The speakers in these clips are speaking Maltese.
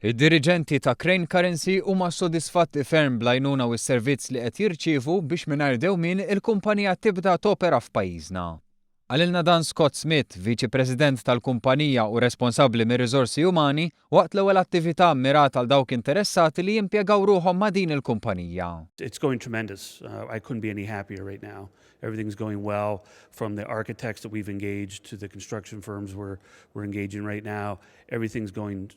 Id-diriġenti ta' Crane Currency huma sodisfatti ferm bl-għajnuna u s-servizz li qed jirċievu biex mingħajr dewmien il-kumpanija tibda topera f'pajjiżna. Għalilna dan Scott Smith, Viċi President tal-kumpanija u responsabbli mir-riżorsi umani, waqt l-ewwel attività mmirata għal dawk interessati li jimpjegaw ruhom ma' din il-kumpanija. It's going tremendous. I couldn't be any happier right now. Everything's going well, from the architects that we've engaged to the construction firms we're engaging right now. Everything's going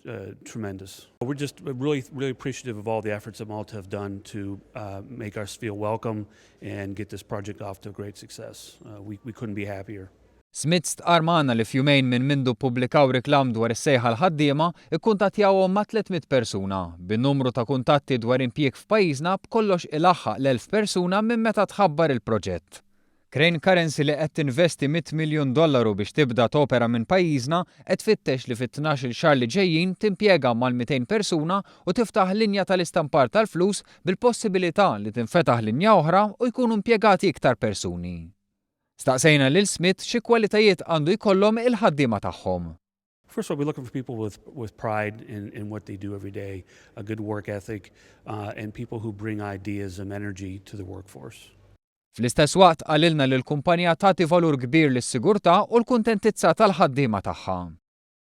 tremendous. We're just really appreciative of all the efforts that Malta have done to make us feel welcome and get this project off to a great success. We couldn't be happier. Smith stqar magħna li f'jumejn minn mindu ppubblikaw riklam dwar is-sejħa l-ħaddiema ikkuntattjawhom ma' 300 persuna bin-numru ta' kuntatti dwar impjieg f'pajjiżna b'kollox ilaħħaq l-1000 persuna minn meta tħabbar il-proġett. Crane Currency li qed tinvesti $100 miljun biex tibda topera minn pajjiżna qed tfittex li fit-12 xahar li ġejjin timpjega mal-200 persuna u tiftaħ linja tal-istampar tal-flus bil-possibilità li tinfetaħ linja oħra u jkunu impjegati iktar persuni. Staqsejna lil Smith xi kwalitajiet għandu jkollhom il-ħaddiema tagħhom. First of all, we're looking for people with pride in what they do every day, a good work ethic, and people who bring ideas and energy to the workforce. Fl-istess waqt qalilna li l-kumpanija tagħti valur kbir lis-sigurtà u l-kuntentizza tal-ħaddiema tagħha.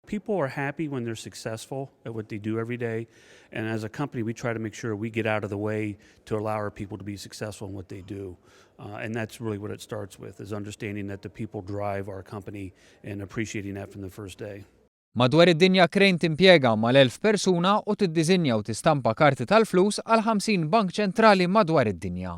People are happy when they're successful at what they do every day, and as a company we try to make sure we get out of the way to allow our people to be successful in what they do. And that's really what it starts with, is understanding that the people drive our company and appreciating that from the first day. Madwar id-dinja Crane timpjega mal-1000 persuna u tiddiżinja u tistampa karti tal-flus għal 50 bank ċentrali madwar id-dinja.